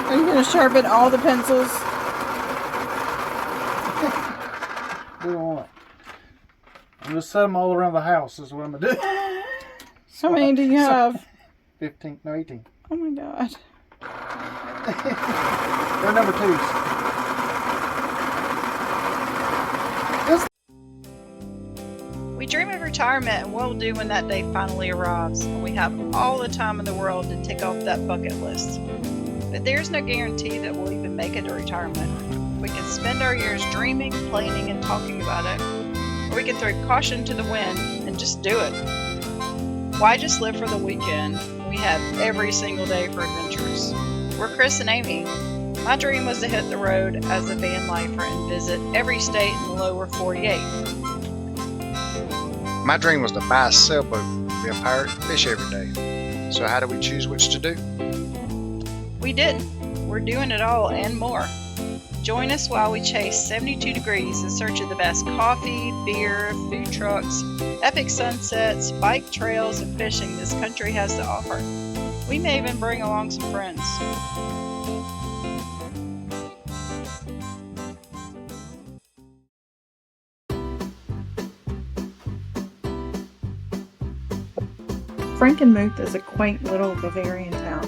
Are you going to sharpen all the pencils? Do what? I'm going to set them all around the house is what I'm going to do. How many do you have? 15, no 18. Oh my God. They're number 2s. We dream of retirement and what we'll do when that day finally arrives, and we have all the time in the world to tick off that bucket list. But there's no guarantee that we'll even make it to retirement. We can spend our years dreaming, planning, and talking about it, or we can throw caution to the wind and just do it. Why just live for the weekend? We have every single day for adventures. We're Chris and Amy. My dream was to hit the road as a van lifer and visit every state in the lower 48. My dream was to buy a sailboat, be a pirate, and fish every day. So how do we choose which to do? We did. We're doing it all and more. Join us while we chase 72 degrees in search of the best coffee, beer, food trucks, epic sunsets, bike trails, and fishing this country has to offer. We may even bring along some friends. Frankenmuth is a quaint little Bavarian town.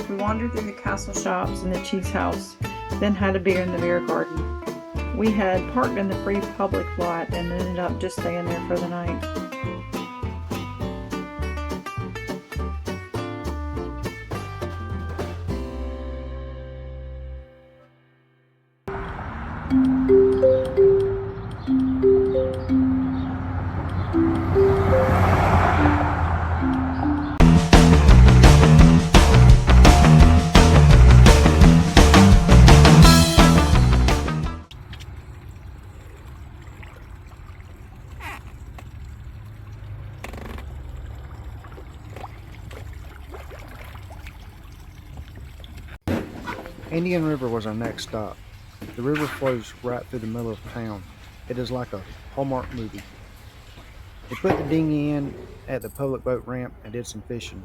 We wandered through the castle shops and the cheese house, then had a beer in the beer garden. We had parked in the free public lot and ended up just staying there for the night. Indian River was our next stop. The river flows right through the middle of town. It is like a Hallmark movie. We put the dinghy in at the public boat ramp and did some fishing.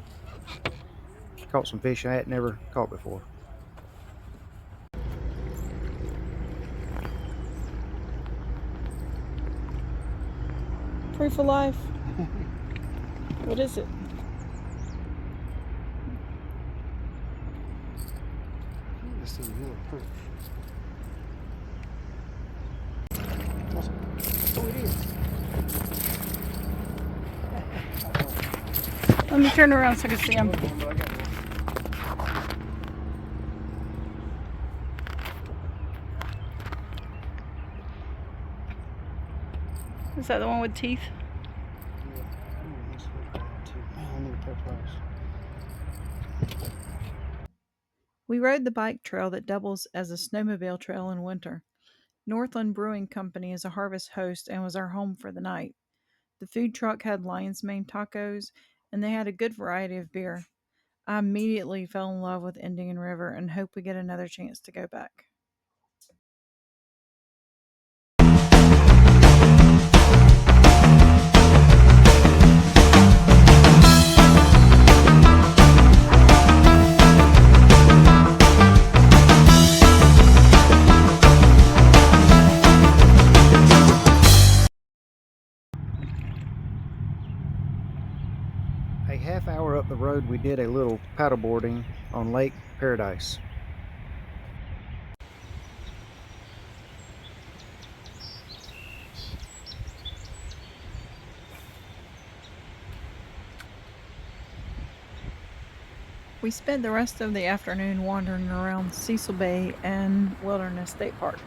Caught some fish I had never caught before. Proof of life. What is it? This is really proof. Oh, it is. Let me turn around so I can see them. Is that the one with teeth? We rode the bike trail that doubles as a snowmobile trail in winter. Northland Brewing Company is a harvest host and was our home for the night. The food truck had lion's mane tacos, and they had a good variety of beer. I immediately fell in love with Indian River and hope we get another chance to go back. A half hour up the road, we did a little paddleboarding on Lake Paradise. We spent the rest of the afternoon wandering around Cecil Bay and Wilderness State Park.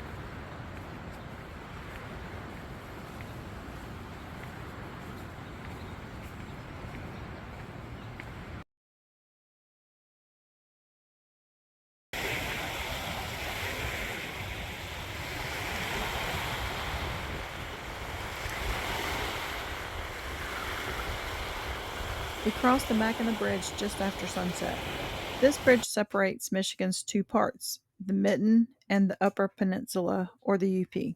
We crossed the Mackinac Bridge just after sunset. This bridge separates Michigan's two parts, the Mitten and the Upper Peninsula, or the UP.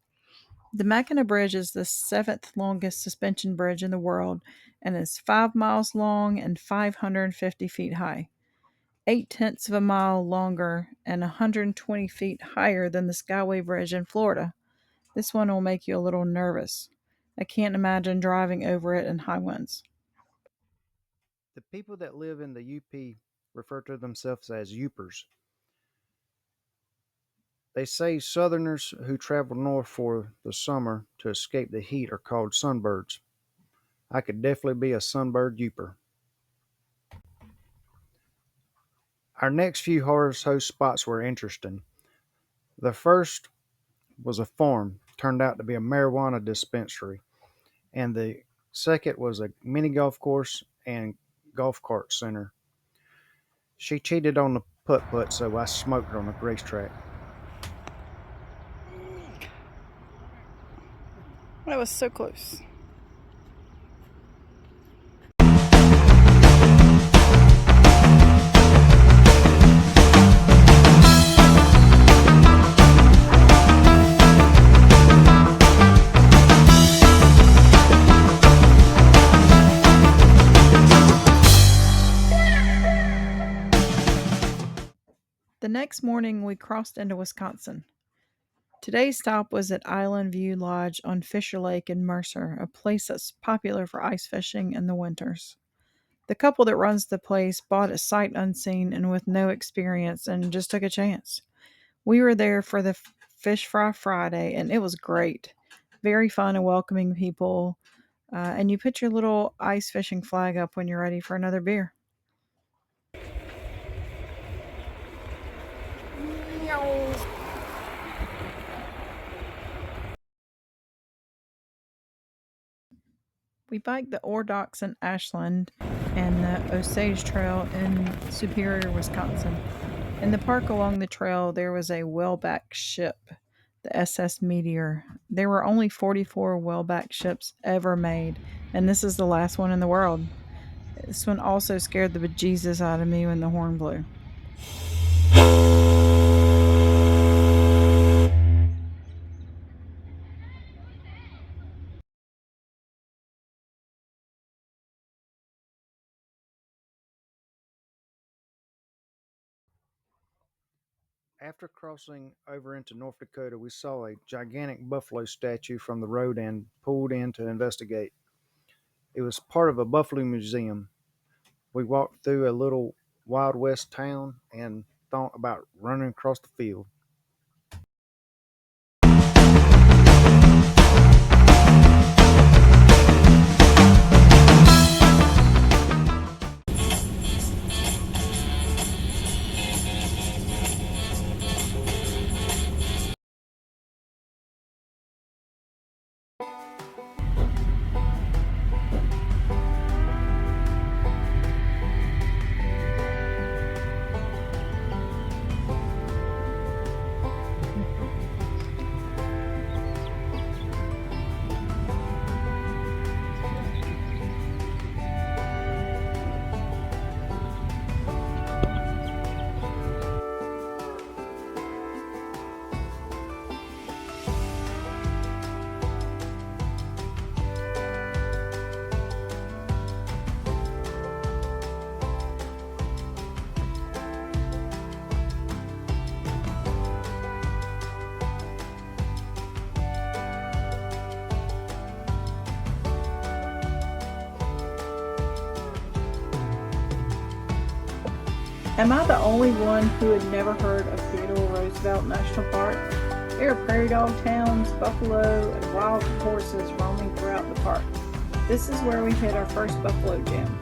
The Mackinac Bridge is the 7th longest suspension bridge in the world and is 5 miles long and 550 feet high. 8/10 of a mile longer and 120 feet higher than the Skyway Bridge in Florida. This one will make you a little nervous. I can't imagine driving over it in high winds. The people that live in the UP refer to themselves as Upers. They say Southerners who travel north for the summer to escape the heat are called sunbirds. I could definitely be a sunbird Uper. Our next few horse host spots were interesting. The first was a farm, turned out to be a marijuana dispensary, and the second was a mini golf course and golf cart center. She cheated on the putt putt, so I smoked her on the racetrack. That was so close. The next morning, we crossed into Wisconsin. Today's stop was at Island View Lodge on Fisher Lake in Mercer, a place that's popular for ice fishing in the winters. The couple that runs the place bought it sight unseen and with no experience and just took a chance. We were there for the Fish Fry Friday, and it was great. Very fun and welcoming people. And you put your little ice fishing flag up when you're ready for another beer. We biked the Ore Docks in Ashland and the Osage Trail in Superior, Wisconsin. In the park along the trail, there was a whaleback ship, the SS Meteor. There were only 44 whaleback ships ever made, and this is the last one in the world. This one also scared the bejesus out of me when the horn blew. After crossing over into North Dakota, we saw a gigantic buffalo statue from the road and pulled in to investigate. It was part of a buffalo museum. We walked through a little Wild West town and thought about running across the field. Am I the only one who had never heard of Theodore Roosevelt National Park? There are prairie dog towns, buffalo, and wild horses roaming throughout the park. This is where we hit our first buffalo jam.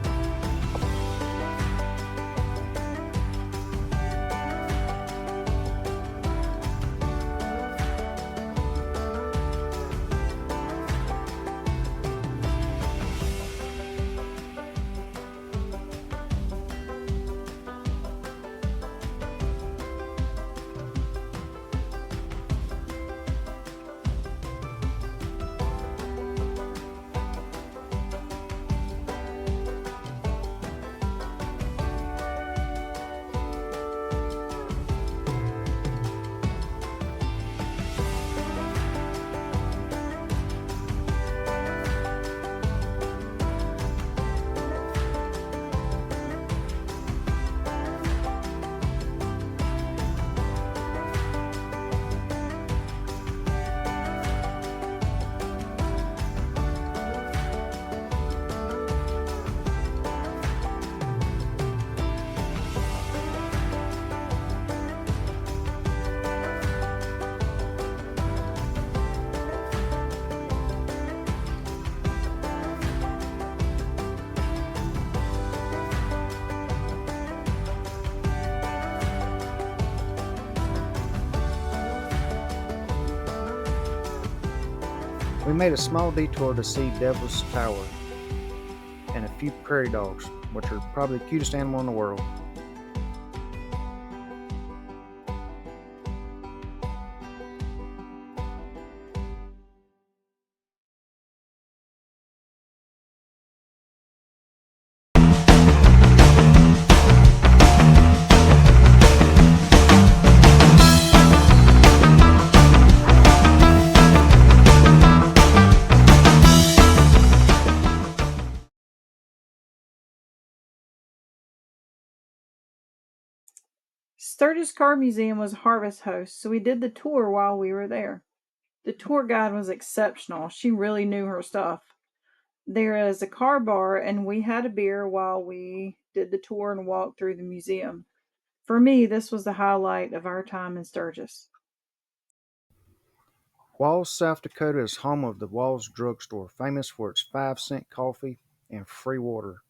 We made a small detour to see Devil's Tower and a few prairie dogs, which are probably the cutest animal in the world. Sturgis Car Museum was a harvest host, so we did the tour while we were there. The tour guide was exceptional. She really knew her stuff. There is a car bar, and we had a beer while we did the tour and walked through the museum. For me, this was the highlight of our time in Sturgis. Walls, South Dakota is home of the Walls Drugstore, famous for its 5-cent coffee and free water.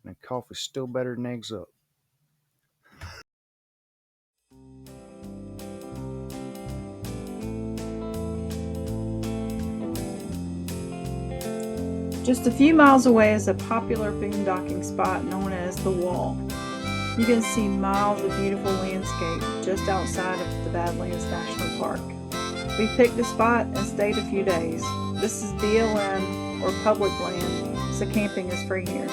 And coffee's still better than eggs up. Just a few miles away is a popular boondocking spot known as The Wall. You can see miles of beautiful landscape just outside of the Badlands National Park. We picked a spot and stayed a few days. This is BLM, or public land, so camping is free here.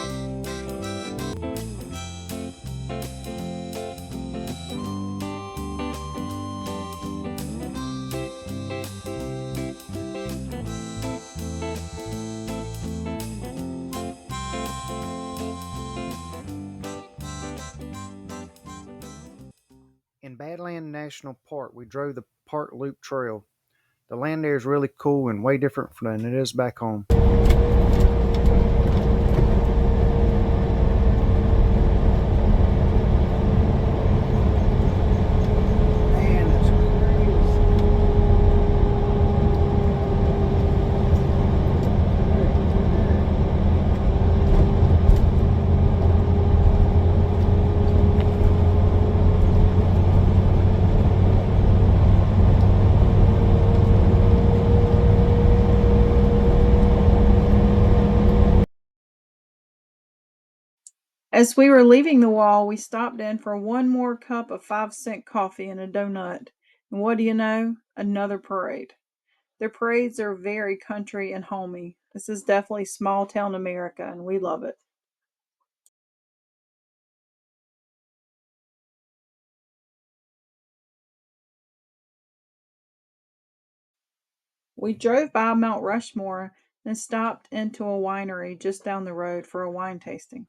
In Badlands National Park, we drove the Park Loop Trail. The land there is really cool and way different than it is back home. Man, that's crazy. As we were leaving the wall, we stopped in for one more cup of 5-cent coffee and a donut. And what do you know? Another parade. Their parades are very country and homey. This is definitely small town America, and we love it. We drove by Mount Rushmore and stopped into a winery just down the road for a wine tasting.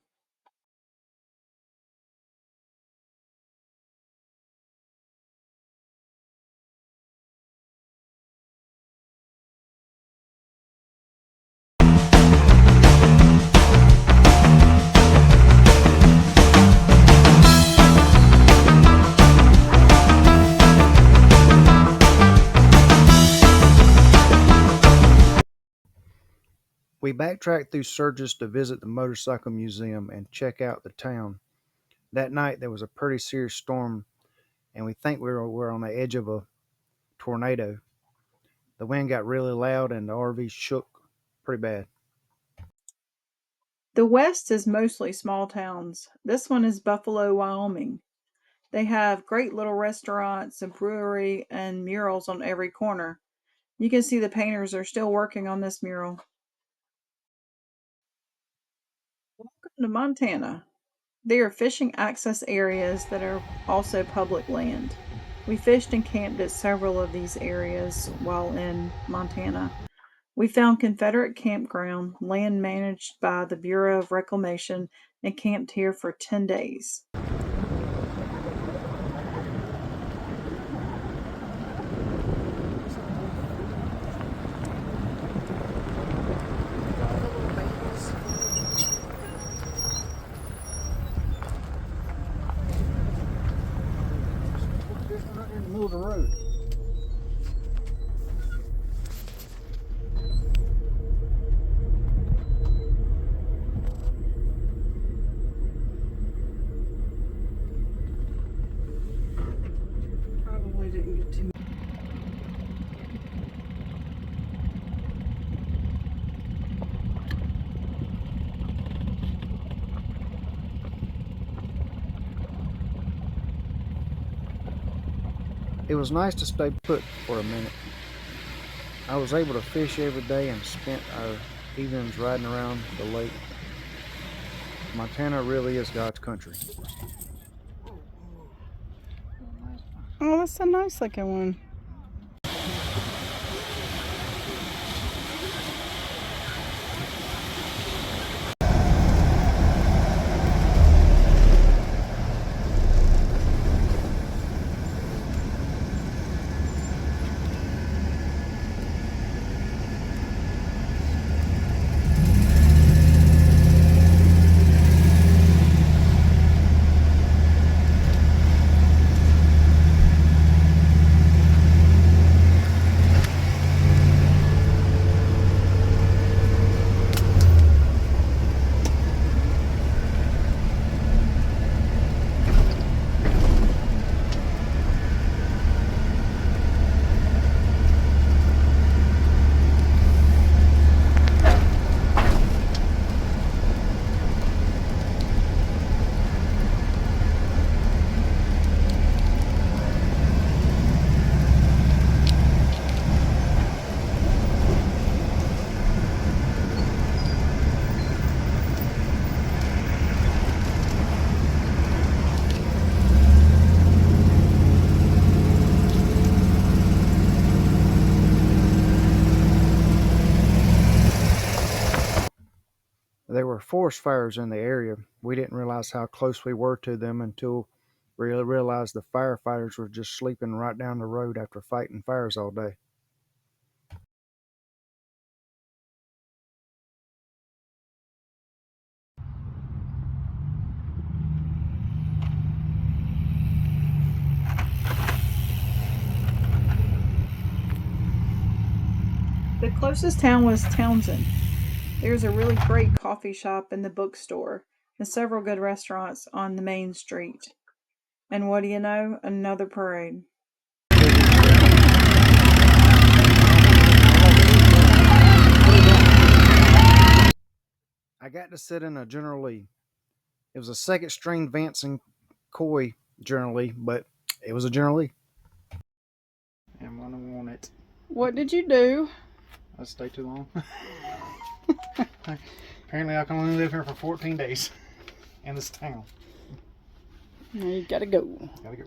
We backtracked through Sturgis to visit the motorcycle museum and check out the town. That night there was a pretty serious storm, and we think we were on the edge of a tornado. The wind got really loud and the RV shook pretty bad. The West is mostly small towns. This one is Buffalo, Wyoming. They have great little restaurants, a brewery, and murals on every corner. You can see the painters are still working on this mural. Welcome to Montana. There are fishing access areas that are also public land. We fished and camped at several of these areas while in Montana. We found Confederate campground, land managed by the Bureau of Reclamation, and camped here for 10 days. In the middle of the road. Probably didn't get too It was nice to stay put for a minute. I was able to fish every day and spent our evenings riding around the lake. Montana really is God's country. Oh, that's a nice looking one. There were forest fires in the area. We didn't realize how close we were to them until we realized the firefighters were just sleeping right down the road after fighting fires all day. The closest town was Townsend. There's a really great coffee shop and the bookstore, and several good restaurants on the main street. And what do you know? Another parade. I got to sit in a General Lee. It was a second string Vance and Coy General Lee, but it was a General Lee. I'm gonna want it. What did you do? I stayed too long. Apparently, I can only live here for 14 days in this town. You gotta go. Gotta go.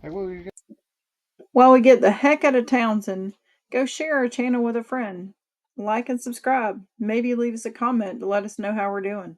Hey, where you go? While we get the heck out of Townsend, go share our channel with a friend. Like and subscribe. Maybe leave us a comment to let us know how we're doing.